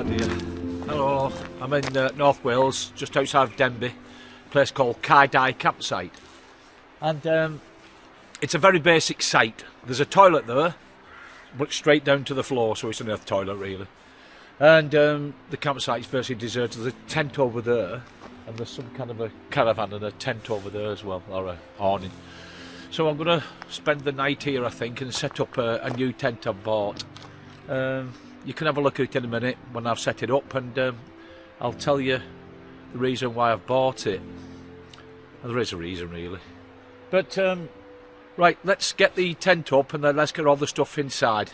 dear. Hello, I'm in North Wales, just outside of Denby, a place called Cassette campsite. And it's a very basic site. There's a toilet there, but straight down to the floor, so it's an earth toilet really. And the campsite's virtually deserted. There's a tent over there, and there's some kind of a caravan and a tent over there as well, or a awning. So I'm going to spend the night here, I think, and set up a new tent I've bought. You can have a look at it in a minute when I've set it up, and I'll tell you the reason why I've bought it. Well, there is a reason really. But right, let's get the tent up and then let's get all the stuff inside.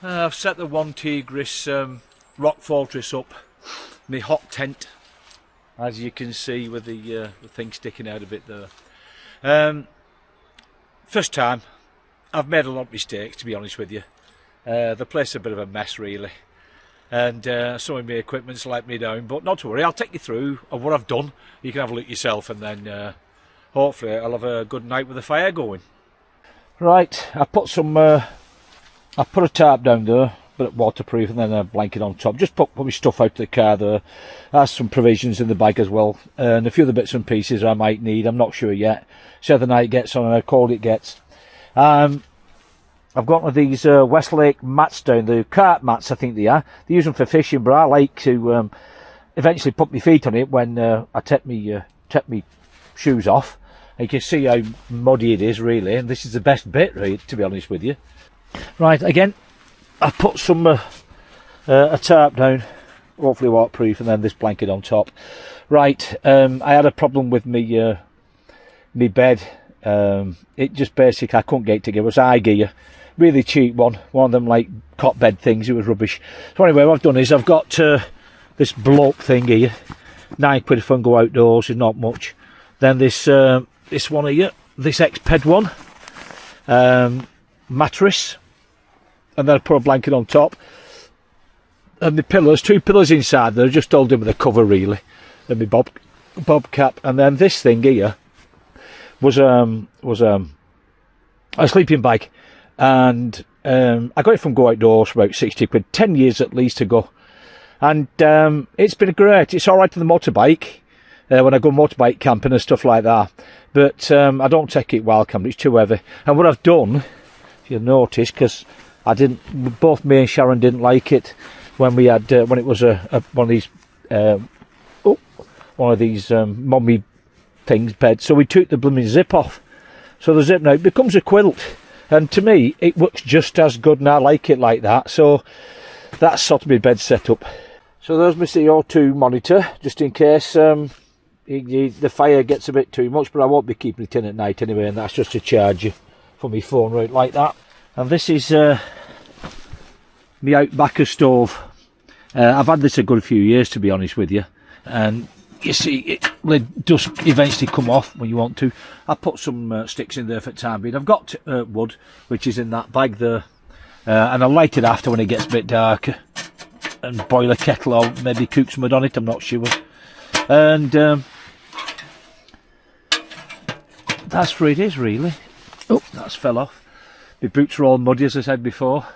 I've set the One Tigris rock fortress up, my hot tent, as you can see with the thing sticking out a bit there. First time, I've made a lot of mistakes to be honest with you. The place is a bit of a mess really, and some of my equipment's let me down, but not to worry, I'll take you through of what I've done. You can have a look yourself, and then hopefully I'll have a good night with the fire going. Right, I put a tarp down there, but waterproof, and then a blanket on top. Just put my stuff out to the car there. There's some provisions in the bag as well, and a few other bits and pieces I might need. I'm not sure yet. See how the night gets on and how cold it gets. I've got one of these Westlake mats down, the cart mats I think they are. They use them for fishing, but I like to eventually put my feet on it when I take me shoes off. You can see how muddy it is really, and this is the best bit really, to be honest with you. Right, again, I put some a tarp down, hopefully waterproof, and then this blanket on top. Right, I had a problem with me bed. It just basically, I couldn't get it together. It was iGear, really cheap one of them like cot bed things. It was rubbish. So anyway, what I've done is I've got this bloke thing here, £9 if I can go outdoors, is not much. Then this one here, this X-Ped one, mattress, and then I put a blanket on top, and the pillows, 2 pillows inside there, just holding with a cover really, and my bob cap, and then this thing here was a a sleeping bag, and I got it from Go Outdoors for about 60 quid, 10 years at least ago, and it's been great. It's all right on the motorbike when I go motorbike camping and stuff like that, but I don't take it wild camping, it's too heavy. And what I've done, if you'll notice, because both me and Sharon didn't like it when we had when it was one of these mommy things beds, so we took the blooming zip off. So the zip now it becomes a quilt, and to me it works just as good, and I like it like that. So that's sort of my bed setup. So there's my CO2 monitor, just in case the fire gets a bit too much, but I won't be keeping it in at night anyway, and that's just a charger for my phone right like that. And this is my Outbacker stove. I've had this a good few years, to be honest with you, and you see it does eventually come off when you want to. I put some sticks in there for the time being. I've got wood, which is in that bag there, and I'll light it after when it gets a bit darker, and boil a kettle or maybe cook some mud on it, I'm not sure. And that's where it is really. Oh, that's fell off. My boots are all muddy, as I said before.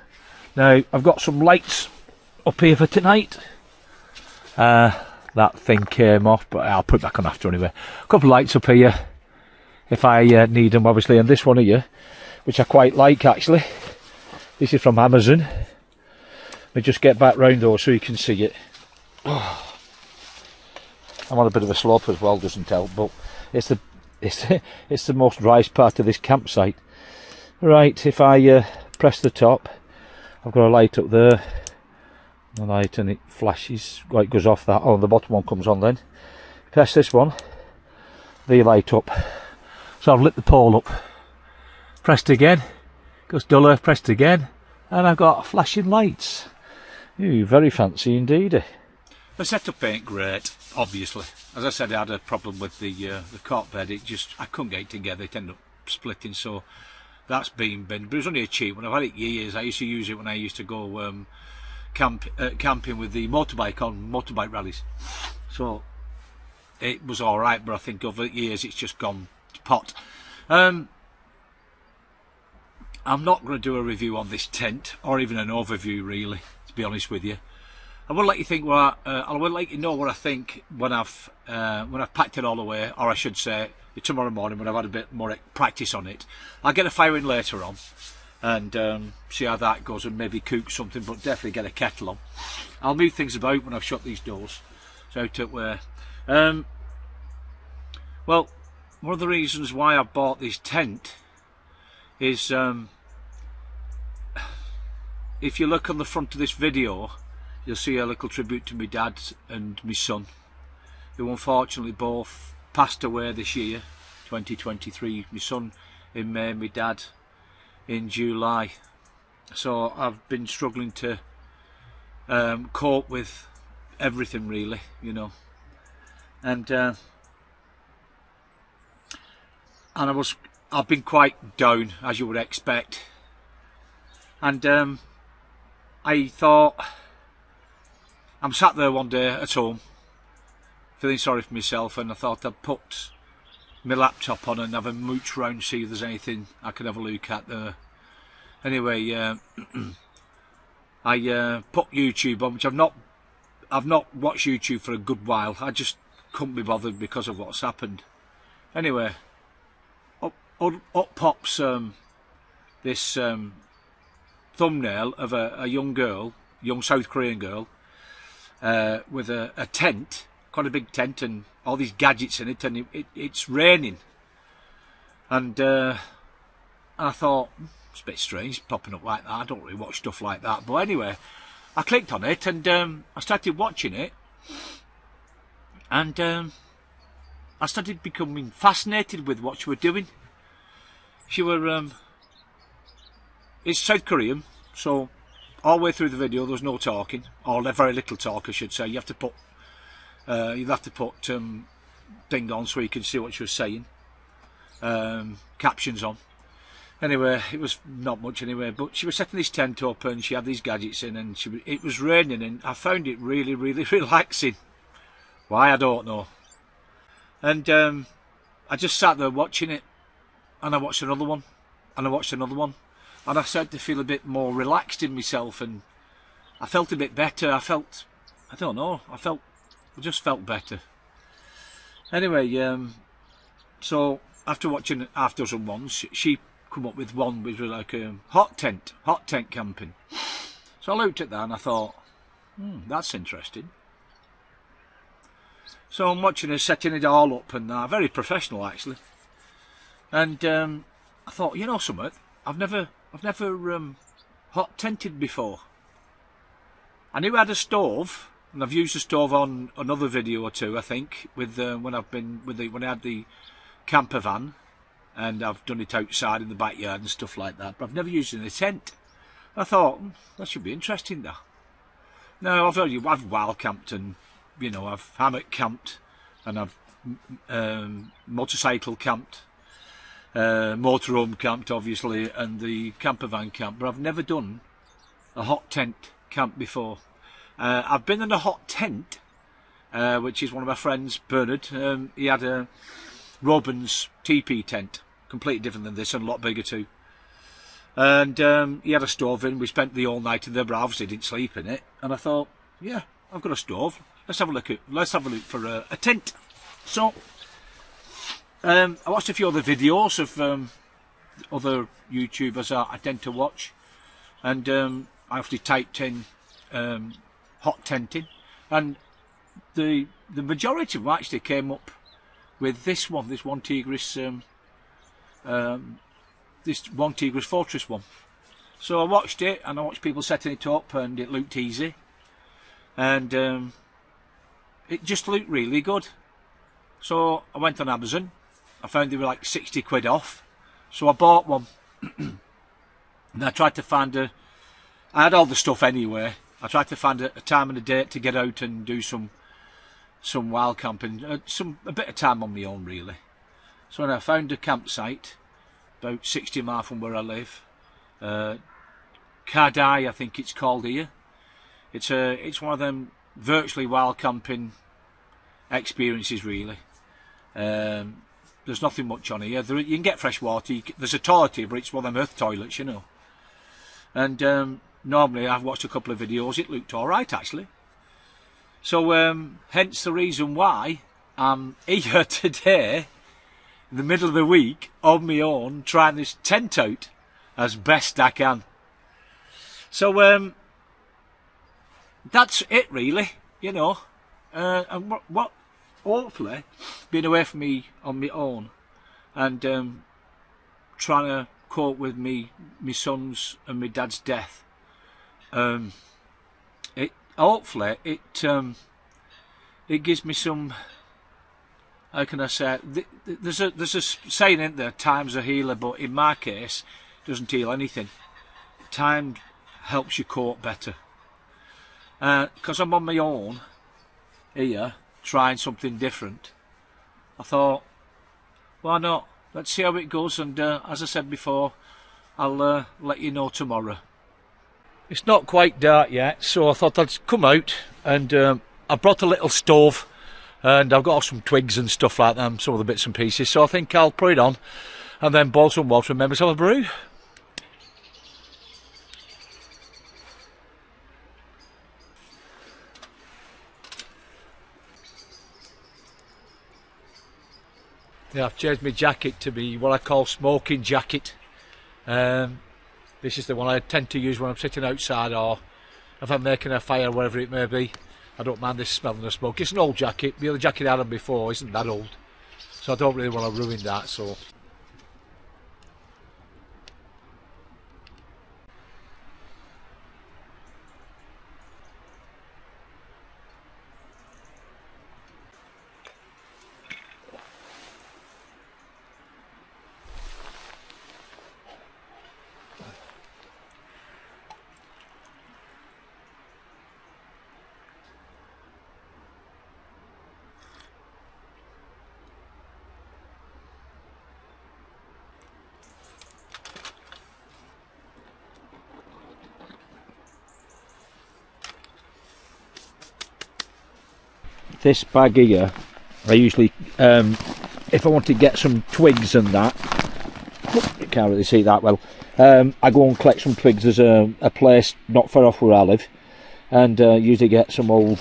Now I've got some lights up here for tonight. That thing came off, but I'll put it back on after anyway. A couple of lights up here if I need them, obviously, and this one here, which I quite like actually. This is from Amazon. Let me just get back round though so you can see it. Oh. I'm on a bit of a slope as well, doesn't help, but it's the most driest part of this campsite. Right, if I press the top, I've got a light up there. The light, and it flashes, well, it goes off that. Oh, the bottom one comes on then. Press this one, the light up. So I've lit the pole up, pressed again, goes duller, pressed again, and I've got flashing lights. Ooh, very fancy indeed. The setup ain't great, obviously. As I said, I had a problem with the cot bed. I couldn't get it together. It ended up splitting, so that's been binned. But it was only a cheap one. I've had it years. I used to use it when I used to go camping with the motorbike on motorbike rallies, so it was all right, but I think over years it's just gone to pot. I'm not going to do a review on this tent, or even an overview really, to be honest with you. I will let you think I will let you know what I think when I've packed it all away, or I should say tomorrow morning when I've had a bit more practice on it. I'll get a fire in later on and see how that goes, and maybe cook something, but definitely get a kettle on. I'll move things about when I've shut these doors. So out at where well, one of the reasons why I bought this tent is if you look on the front of this video, you'll see a little tribute to my dad and my son, who unfortunately both passed away this year, 2023. My son in May, my dad in July. So I've been struggling to cope with everything really, you know, and I've been quite down, as you would expect, and I thought, I'm sat there one day at home feeling sorry for myself, and I thought I'd put my laptop on and have a mooch round, see if there's anything I could have a look at there. Anyway, I put YouTube on, which I've not watched YouTube for a good while. I just couldn't be bothered because of what's happened. Anyway, up pops this thumbnail of a young South Korean girl with a tent, quite a big tent, and all these gadgets in it, and it's raining, and I thought, it's a bit strange popping up like that. I don't really watch stuff like that, but anyway, I clicked on it and I started watching it, and I started becoming fascinated with what she was doing. She were it's South Korean, so all the way through the video there was no talking, or very little talk I should say. You have to put thing on so you can see what she was saying, captions on. Anyway, it was not much anyway, but she was setting this tent up and she had these gadgets in, and it was raining, and I found it really, really relaxing. Why, I don't know. And I just sat there watching it, and I watched another one, and I watched another one, and I started to feel a bit more relaxed in myself, and I felt a bit better. I don't know, I just felt better. Anyway, so after watching half dozen ones, she come up with one which was like a hot tent camping. So I looked at that and I thought, that's interesting. So I'm watching her setting it all up, and very professional actually. And I thought, you know something, I've never hot tented before. I knew I had a stove, and I've used the stove on another video or two, I think, with when I had the camper van, and I've done it outside in the backyard and stuff like that. But I've never used it in a tent. I thought that should be interesting, though. Now I've wild camped, and you know, I've hammock camped, and I've motorcycle camped, motorhome camped, obviously, and the camper van camp. But I've never done a hot tent camp before. I've been in a hot tent, which is one of my friends, Bernard. He had a Robin's TP tent, completely different than this and a lot bigger too. And he had a stove in. We spent the whole night in there, but obviously didn't sleep in it. And I thought, yeah, I've got a stove. Let's have a look for a tent. So I watched a few other videos of other YouTubers I tend to watch, and I actually typed in hot tenting, and the majority of them actually came up with this one Tigris, this one Tigris Fortress one. So I watched it, and I watched people setting it up, and it looked easy, and it just looked really good. So I went on Amazon. I found they were like 60 quid off, so I bought one. And I tried to find I had all the stuff anyway. I tried to find a time and a date to get out and do some wild camping, a bit of time on my own really. So when I found a campsite about 60 miles from where I live, Kadai, I think it's called here. It's one of them virtually wild camping experiences really. There's nothing much on here. You can get fresh water. There's a toilet here, but it's one of them earth toilets, you know. And normally I've watched a couple of videos. It looked all right actually. So hence the reason why I'm here today, in the middle of the week, on my own, trying this tent out as best I can. So that's it really, you know. And what hopefully being away from me on my own, and trying to cope with my son's and my dad's death, hopefully it gives me some, how can I say it? There's a saying in there, time's a healer, but in my case it doesn't heal anything. Time helps you cope better, because I'm on my own here trying something different. I thought, why not? Let's see how it goes, and as I said before, I'll let you know tomorrow. It's not quite dark yet, so I thought I'd come out, and I brought a little stove, and I've got some twigs and stuff like that, some of the bits and pieces, so I think I'll put it on and then boil some water and make myself a brew. Yeah, I've changed my jacket to be what I call smoking jacket. This is the one I tend to use when I'm sitting outside, or if I'm making a fire, whatever it may be. I don't mind this smelling of smoke. It's an old jacket. The other jacket I had on before isn't that old, so I don't really want to ruin that. So this bag here, I usually, if I want to get some twigs and that, can't really see that well. I go and collect some twigs. There's a place not far off where I live, and usually get some old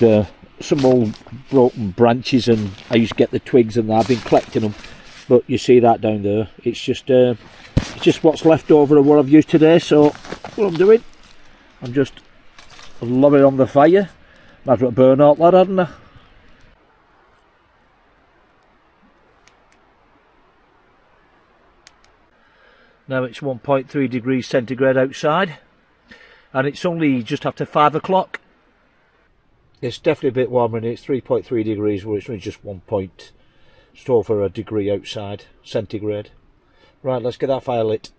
broken branches, and I used to get the twigs, and I've been collecting them. But you see that down there, it's just what's left over of what I've used today. So what I'm doing, I'm just lobbing on the fire. Might as well burn out that, hadn't I? Now it's 1.3 degrees centigrade outside, and it's only just after 5 o'clock. It's definitely a bit warmer, and it's 3.3 degrees, where it's only just just over a degree outside centigrade. Right, let's get that fire lit.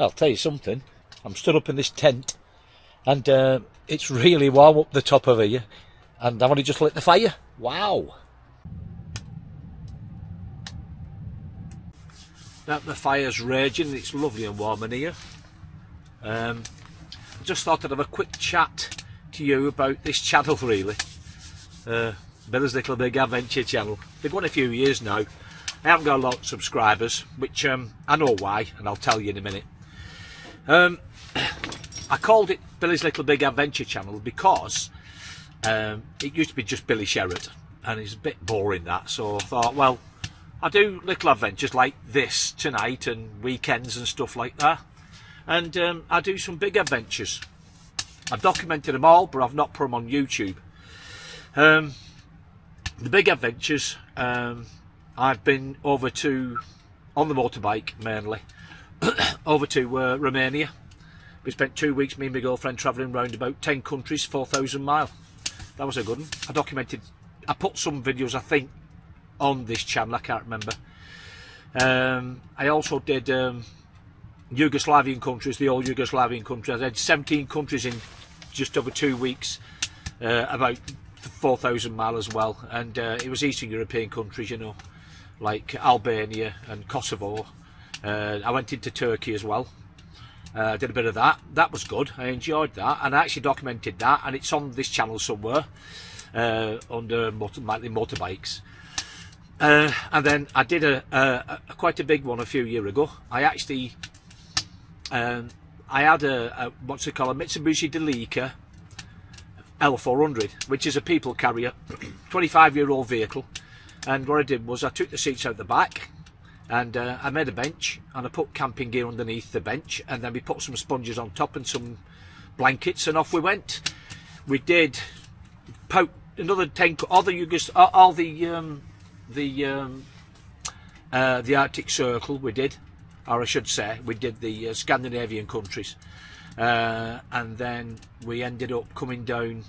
I'll tell you something, I'm stood up in this tent, and it's really warm up the top of here, and I've only just lit the fire. Wow! Now the fire's raging, it's lovely and warm in here. I just thought I'd have a quick chat to you about this channel, really. Billy's Little Big Adventure channel. They've gone a few years now. I haven't got a lot of subscribers, which I know why, and I'll tell you in a minute. I called it Billy's Little Big Adventure channel because it used to be just Billy Sherratt, and it's a bit boring, that, so I thought, well, I do little adventures like this tonight and weekends and stuff like that, and I do some big adventures. I've documented them all, but I've not put them on YouTube. The big adventures, I've been over to, on the motorbike mainly, over to Romania. We spent 2 weeks, me and my girlfriend, travelling around about 10 countries, 4,000 miles. That was a good one. I put some videos, I think, on this channel, I can't remember. I also did Yugoslavian countries, the old Yugoslavian countries. I did 17 countries in just over 2 weeks, about 4,000 miles as well. And it was Eastern European countries, you know, like Albania and Kosovo. I went into Turkey as well. Did a bit of that. That was good. I enjoyed that, and I actually documented that, and it's on this channel somewhere under motorbikes. And then I did a quite a big one a few years ago. I actually I had a what's it called, a Mitsubishi Delica L400, which is a people carrier, 25-year-old vehicle. And what I did was I took the seats out the back, and I made a bench, and I put camping gear underneath the bench, and then we put some sponges on top and some blankets, and off we went. We did another 10, all the Arctic Circle we did, or I should say we did the Scandinavian countries, and then we ended up coming down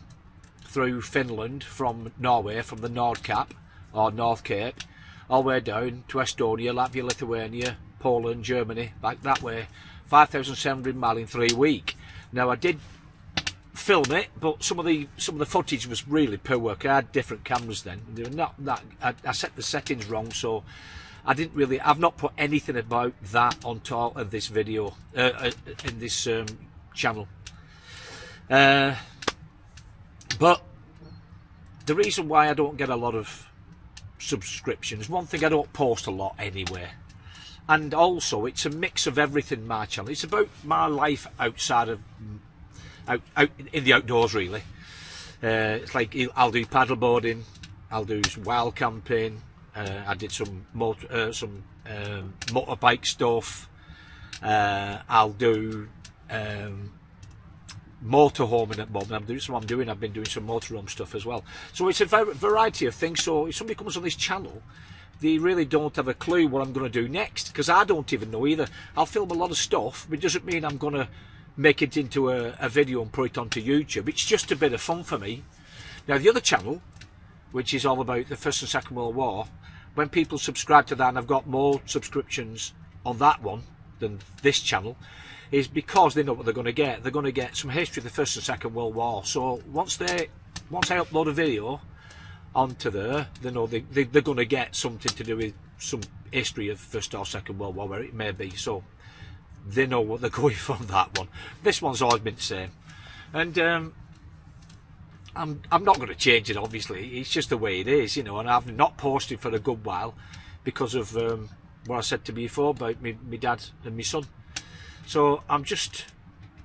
through Finland from Norway, from the Nord Cap or North Cape, all the way down to Estonia, Latvia, Lithuania, Poland, Germany, back that way. 5,700 miles in 3 weeks. Now I did film it, but some of the footage was really poor work. I had different cameras then. They were not that. I set the settings wrong, so I didn't really. I've not put anything about that on top of this video in this channel. But the reason why I don't get a lot of subscriptions, one thing, I don't post a lot anyway, and also it's a mix of everything. My channel, it's about my life outside of out in the outdoors, really. It's like I'll do paddleboarding, I'll do wild camping, I did some motorbike stuff, I'll do motorhoming at the moment. That's what I'm doing. I've been doing some motorhome stuff as well. So it's a variety of things. So if somebody comes on this channel, they really don't have a clue what I'm going to do next, because I don't even know either. I'll film a lot of stuff, but it doesn't mean I'm going to make it into a video and put it onto YouTube. It's just a bit of fun for me. Now the other channel, which is all about the First and Second World War, when people subscribe to that, and I've got more subscriptions on that one than this channel, is because they know what they're going to get. They're going to get some history of the First and Second World War. So once I upload a video onto there, they know they're going to get something to do with some history of First or Second World War, where it may be. So they know what they're going for on that one. This one's always been the same, and I'm not going to change it. Obviously, it's just the way it is, you know. And I've not posted for a good while because of what I said to you before about me dad and my son. So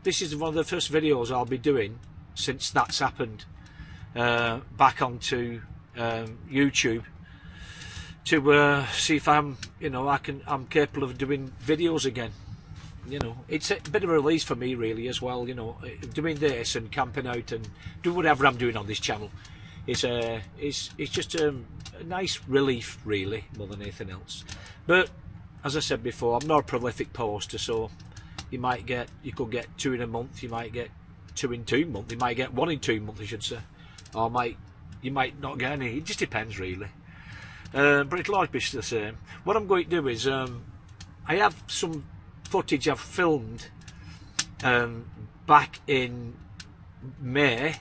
this is one of the first videos I'll be doing since that's happened, back onto YouTube, to see if I'm capable of doing videos again. You know, it's a bit of a release for me really as well, you know, doing this and camping out and doing whatever I'm doing on this channel. It's just a nice relief really, more than anything else. But as I said before, I'm not a prolific poster, so you could get 2 in a month, you might get 2 in 2 months, you might get 1 in 2 months I should say, or you might not get any. It just depends really, but it'll always be the same. What I'm going to do is I have some footage I've filmed back in May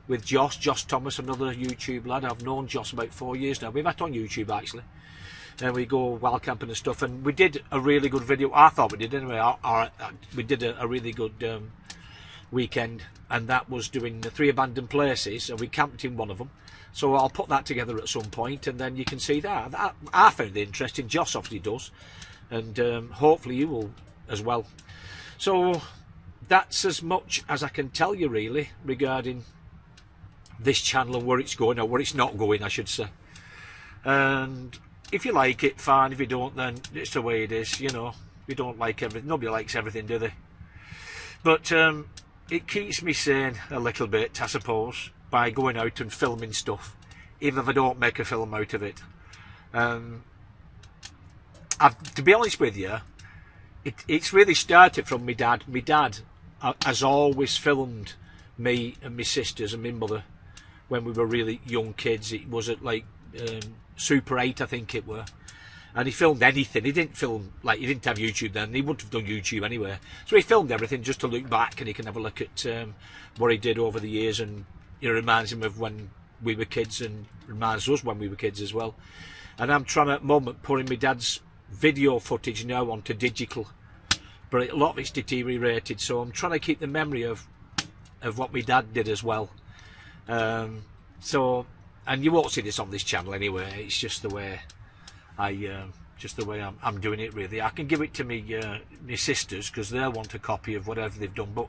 with Josh Thomas, another YouTube lad. I've known Josh about 4 years now. We met on YouTube actually, and we go wild camping and stuff, and we did a really good video. I thought we did anyway. We did a really good weekend, and that was doing the 3 abandoned places, and we camped in one of them. So I'll put that together at some point, and then you can see that. I found it interesting. Josh obviously does, and hopefully you will as well. So that's as much as I can tell you really regarding this channel and where it's going, or where it's not going I should say. And if you like it, fine. If you don't, then it's the way it is, you know. You don't like everything. Nobody likes everything, do they? But it keeps me sane a little bit, I suppose, by going out and filming stuff, even if I don't make a film out of it. To be honest with you, it's really started from my dad. My dad has always filmed me and my sisters and my mother when we were really young kids. It was at like Super 8 I think it were, and he filmed anything. He didn't film, like, he didn't have YouTube then, he wouldn't have done YouTube anyway, so he filmed everything just to look back, and he can have a look at what he did over the years, and it reminds him of when we were kids, and reminds us when we were kids as well. And I'm trying at the moment putting my dad's video footage now onto digital, but a lot of it's deteriorated, so I'm trying to keep the memory of what my dad did as well. So, and you won't see this on this channel anyway. It's just the way I'm doing it really. I can give it to my sisters because they'll want a copy of whatever they've done, but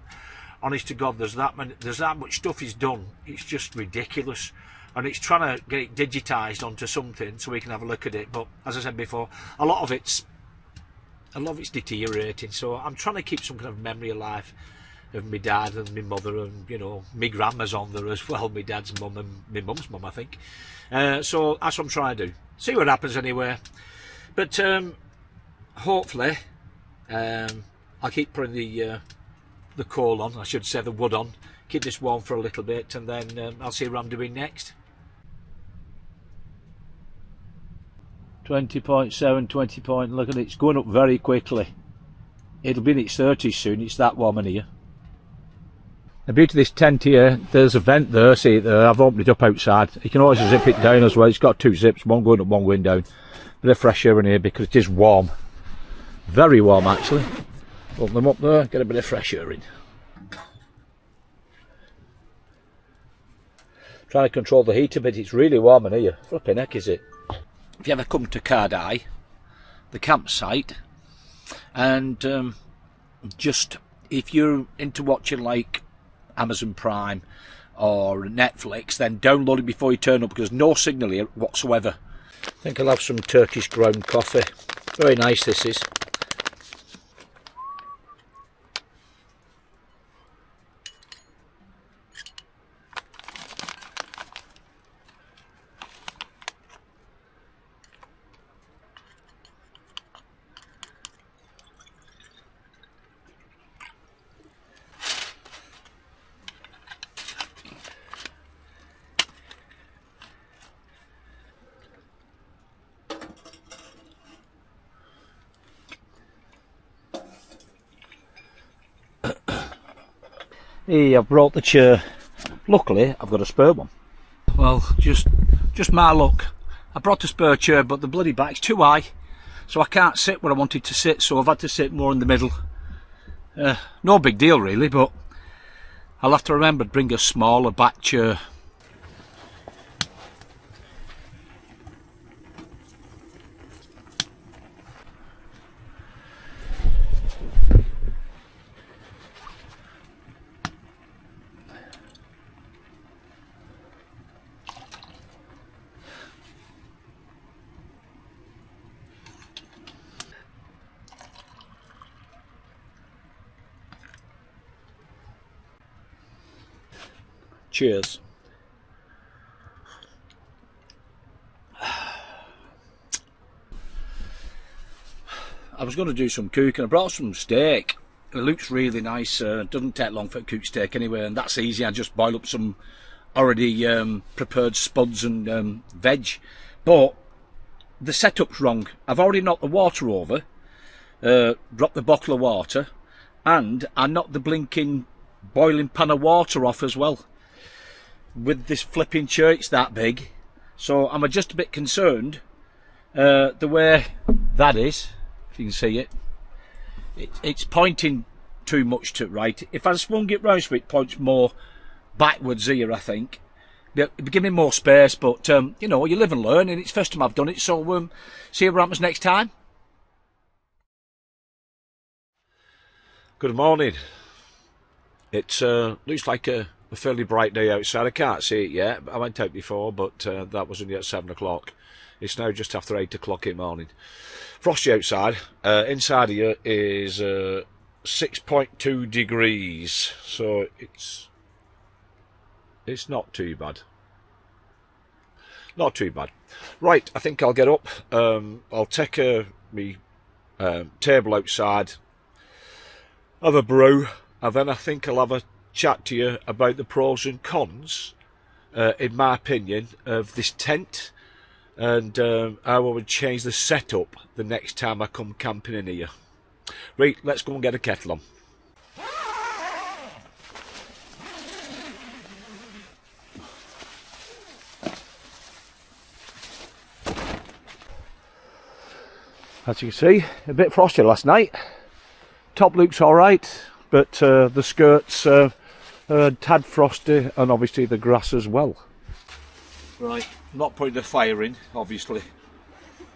honest to God, there's that much stuff he's done. It's just ridiculous. And it's trying to get it digitised onto something so we can have a look at it. But as I said before, a lot of it's deteriorating. So I'm trying to keep some kind of memory alive of my dad and my mother, and you know, my grandma's on there as well, my dad's mum and my mum's mum I think. So that's what I'm trying to do. See what happens anyway. But hopefully I'll keep putting the coal on, I should say the wood on, keep this warm for a little bit, and then I'll see what I'm doing next. 20.7, 20 point, look at it, it's going up very quickly. It'll be in its 30s soon, it's that warm in here. The beauty of this tent here, there's a vent there, see it there, I've opened it up outside. You can always zip it down as well, it's got 2 zips, one going up, one going down. Bit of fresh air in here because it is warm. Very warm actually. Open them up there, get a bit of fresh air in. Trying to control the heat a bit, it's really warm in here. Flipping heck is it. If you ever come to Cardai, the campsite, and just if you're into watching like Amazon Prime or Netflix, then download it before you turn up because no signal here whatsoever. I think I'll have some Turkish ground coffee. Very nice this is. Here, I've brought the chair. Luckily, I've got a spare one. Well, just my luck. I brought a spare chair, but the bloody back's too high, so I can't sit where I wanted to sit, so I've had to sit more in the middle. No big deal really, but I'll have to remember to bring a smaller back chair. Cheers. I was going to do some cooking. I brought some steak. It looks really nice. Doesn't take long for a cooked steak anyway, and that's easy. I just boil up some already prepared spuds and veg. But the setup's wrong. I've already knocked the water over, dropped the bottle of water, and I knocked the blinking boiling pan of water off as well. With this flipping chair, it's that big, so I'm just a bit concerned the way that is, if you can see it. It's pointing too much to right. If I swung it round so it points more backwards here, I think it'd give me more space, but you know, you live and learn, and it's the first time I've done it, so see what happens next time. Good morning. It looks like a fairly bright day outside. I can't see it yet. I went out before, but that was only at 7 o'clock. It's now just after 8 o'clock in the morning. Frosty outside. Inside here is 6.2 degrees, so it's not too bad. Not too bad. Right, I think I'll get up. I'll take me table outside, have a brew, and then I think I'll have a chat to you about the pros and cons, in my opinion, of this tent, and how I would change the setup the next time I come camping in here. Right, let's go and get a kettle on. As you can see, a bit frosty last night. Top looks alright, but the skirts tad frosty, and obviously the grass as well. Right, not putting the fire in, obviously.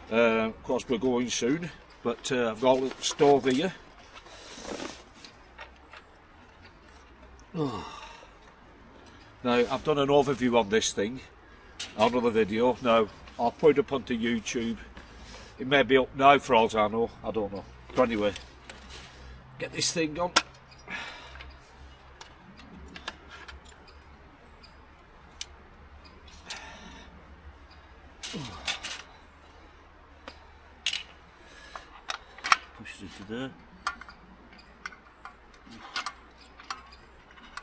Of course we're going soon, but I've got a little stove here. Oh. Now, I've done an overview on this thing, another video. Now, I'll put it up onto YouTube. It may be up now for all I know, I don't know. But anyway, get this thing on. Pushes it to there.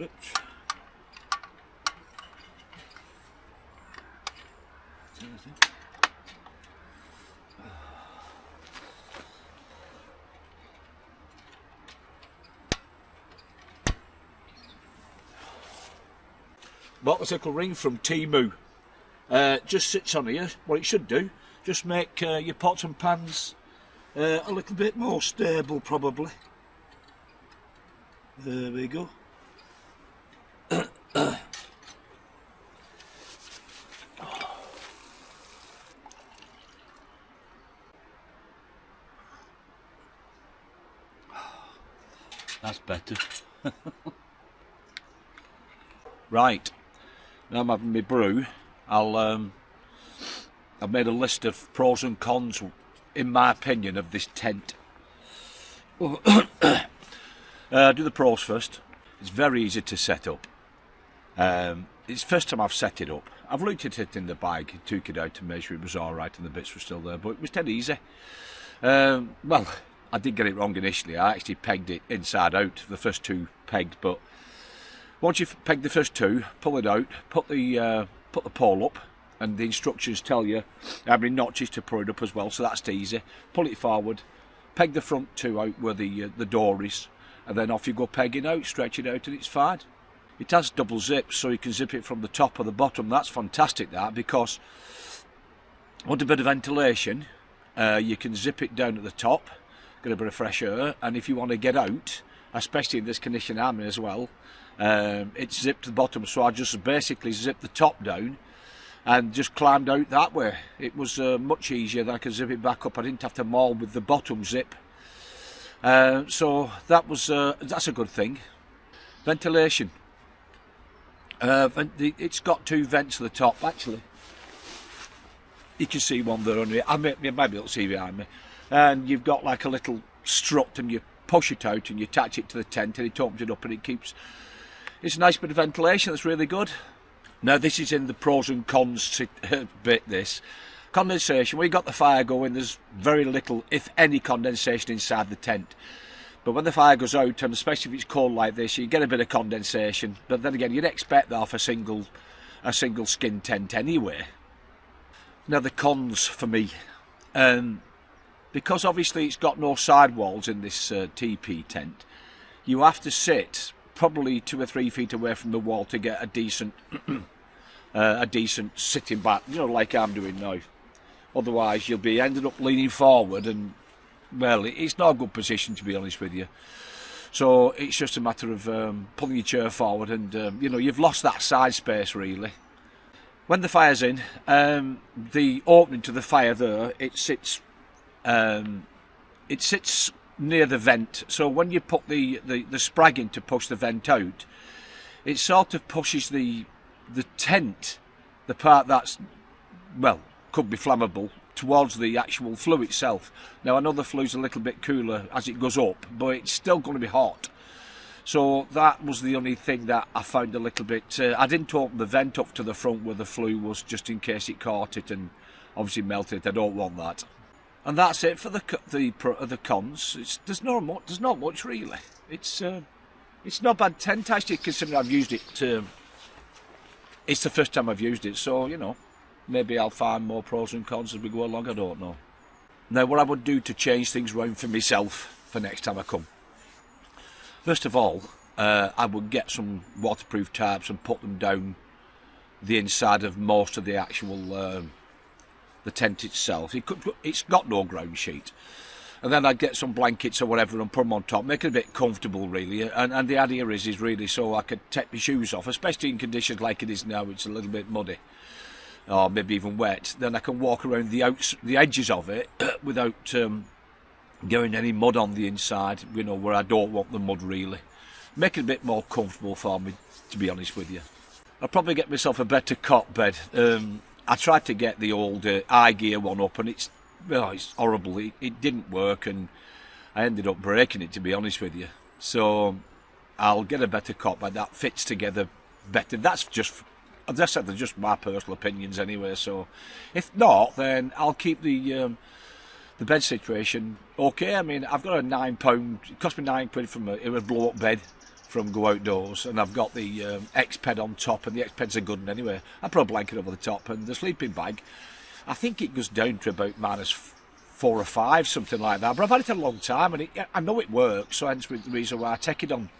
Oops. Bought this little ring from Temu. Just sits on here. What it should do, just make your pots and pans a little bit more stable, probably. There we go. That's better. Right, now I'm having my brew. I've made a list of pros and cons, in my opinion, of this tent. Do the pros first. It's very easy to set up. It's the first time I've set it up. I've looked at it in the bag, took it out to make sure it was alright and the bits were still there, but it was dead easy. Well, I did get it wrong initially. I actually pegged it inside out, the first two pegged, but once you've pegged the first two, pull it out, put the pole up, and the instructions tell you how many notches to put it up as well, so that's easy. Pull it forward, peg the front two out where the door is, and then off you go pegging out, stretch it out, and it's fine. it has double zips, so you can zip it from the top or the bottom. That's fantastic, that, because want a bit of ventilation, you can zip it down at the top, get a bit of fresh air, and if you want to get out, especially in this condition I'm in as well, it's zipped to the bottom, so I just basically zipped the top down and just climbed out that way. It was much easier than I could zip it back up. I didn't have to maul with the bottom zip, so that's a good thing. Ventilation. It's got 2 vents at the top, actually. You can see one there under it. You might be able to see behind me. And you've got like a little strut, and you push it out and you attach it to the tent, and it opens it up, and it's a nice bit of ventilation. That's really good. Now this is in the pros and cons bit. This condensation, when you got the fire going, there's very little, if any, condensation inside the tent. But when the fire goes out, and especially if it's cold like this, you get a bit of condensation. But then again, you'd expect that off a single skin tent anyway. Now the cons for me, because obviously it's got no side walls in this TP tent, you have to sit probably 2 or 3 feet away from the wall to get a decent sitting back, you know, like I'm doing now. Otherwise you'll be ended up leaning forward, and well, it's not a good position, to be honest with you. So it's just a matter of pulling your chair forward, and you know, you've lost that side space really. When the fire's in, the opening to the fire there, it sits near the vent. So when you put the sprag in to push the vent out, it sort of pushes the tent, the part that's, well, could be flammable, towards the actual flue itself. Now I know the flue's a little bit cooler as it goes up, but it's still going to be hot. So that was the only thing that I found a little bit. I didn't open the vent up to the front where the flue was, just in case it caught it and obviously melted it. I don't want that. And that's it for the cons. There's not much really. It's not a bad tent actually, considering I've used it. It's the first time I've used it, so you know, maybe I'll find more pros and cons as we go along. I don't know. Now, what I would do to change things around for myself for next time I come. First of all, I would get some waterproof tarps and put them down the inside of most of the actual the tent itself. It's got no ground sheet. And then I'd get some blankets or whatever and put them on top, make it a bit comfortable really. And the idea is really so I could take my shoes off, especially in conditions like it is now. It's a little bit muddy, or maybe even wet. Then I can walk around the edges of it without getting any mud on the inside, you know, where I don't want the mud really. Make it a bit more comfortable for me, to be honest with you. I'll probably get myself a better cot bed. I tried to get the old iGear one up, and it's horrible. It didn't work, and I ended up breaking it, to be honest with you. So I'll get a better cot bed that fits together better. That's just, as I said, they're just my personal opinions anyway. So if not, then I'll keep the bed situation okay. I mean, I've got a £9. It cost me £9 from a blow-up bed from Go Outdoors, and I've got the X-Ped on top, and the X-Peds are good one anyway. I put a blanket over the top, and the sleeping bag, I think it goes down to about -4 or 5, something like that. But I've had it a long time, and I know it works, so hence the reason why I take it on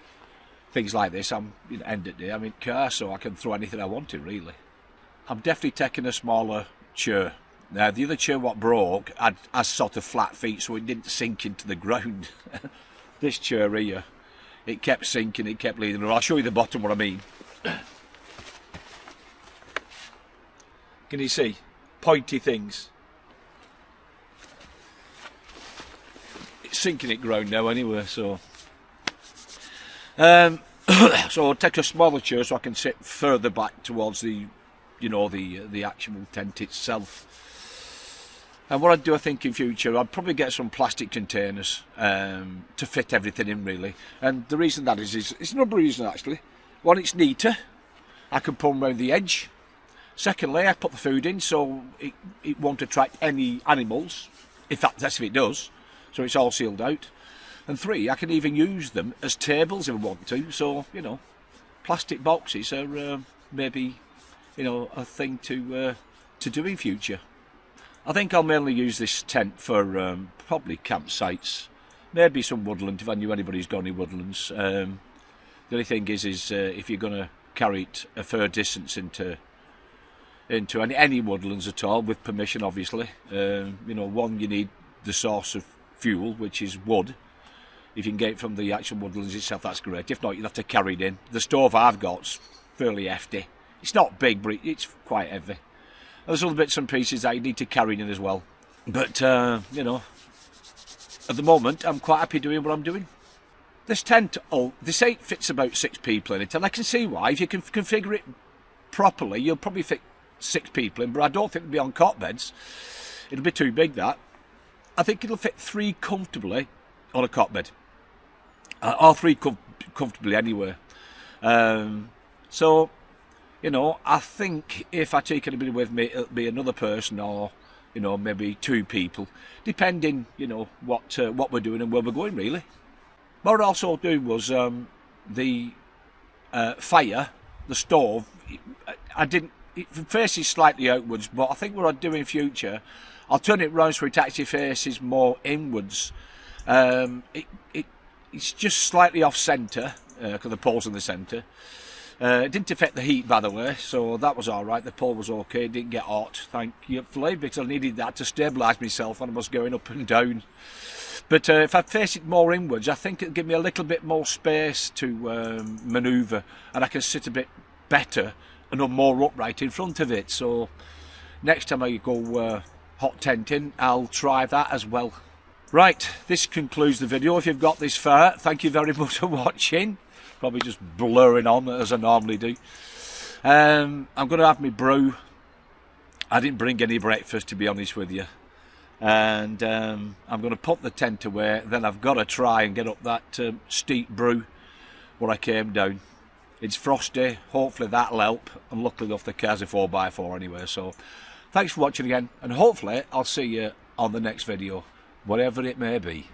things like this. I'm, you know, end of the day, I'm in car, so I can throw anything I want in, really. I'm definitely taking a smaller chair. Now, the other chair what broke has sort of flat feet, so it didn't sink into the ground. This chair here, it kept sinking, it kept leaning. I'll show you the bottom, what I mean. Can you see? Pointy things. It's sinking it ground now anyway, so... so I'll take a smaller chair so I can sit further back towards the, you know, the actual tent itself. And what I'd do, I think, in future, I'd probably get some plastic containers to fit everything in, really. And the reason that is it's a number of reasons, actually. One, it's neater. I can put them around the edge. Secondly, I put the food in, so it won't attract any animals. In fact, that's if it does. So it's all sealed out. And 3, I can even use them as tables if I want to. So, you know, plastic boxes are maybe, you know, a thing to do in future. I think I'll mainly use this tent for probably campsites, maybe some woodland if I knew anybody's got any woodlands. The only thing is if you're going to carry it a fair distance into any woodlands at all, with permission obviously, you know, one, you need the source of fuel, which is wood. If you can get it from the actual woodlands itself, that's great. If not, you'll have to carry it in. The stove I've got's fairly hefty. It's not big, but it's quite heavy. There's other bits and pieces that you need to carry in as well. But, you know, at the moment, I'm quite happy doing what I'm doing. This tent, this fits about 6 people in it, and I can see why. If you can configure it properly, you'll probably fit 6 people in, but I don't think it'll be on cot beds. It'll be too big, that. I think it'll fit 3 comfortably on a cot bed. Or 3 comfortably anywhere. So, you know, I think if I take anybody with me, it'll be another person, or, you know, maybe 2 people, depending, you know, what we're doing and where we're going, really. What I also do was the fire, the stove. It faces slightly outwards, but I think what I'll do in future, I'll turn it round so it actually faces more inwards. It's just slightly off centre, because the pole's in the centre. It didn't affect the heat, by the way, so that was alright. The pole was okay, it didn't get hot, thankfully, because I needed that to stabilise myself when I was going up and down. But if I face it more inwards, I think it'll give me a little bit more space to manoeuvre, and I can sit a bit better and I'm more upright in front of it. So next time I go hot tenting, I'll try that as well. Right, this concludes the video. If you've got this far, thank you very much for watching. Probably just blurring on as I normally do. I'm going to have my brew. I didn't bring any breakfast, to be honest with you. And I'm going to put the tent away. Then I've got to try and get up that steep brew where I came down. It's frosty. Hopefully that'll help. And luckily enough, the car's a 4x4 anyway. So thanks for watching again. And hopefully I'll see you on the next video, whatever it may be.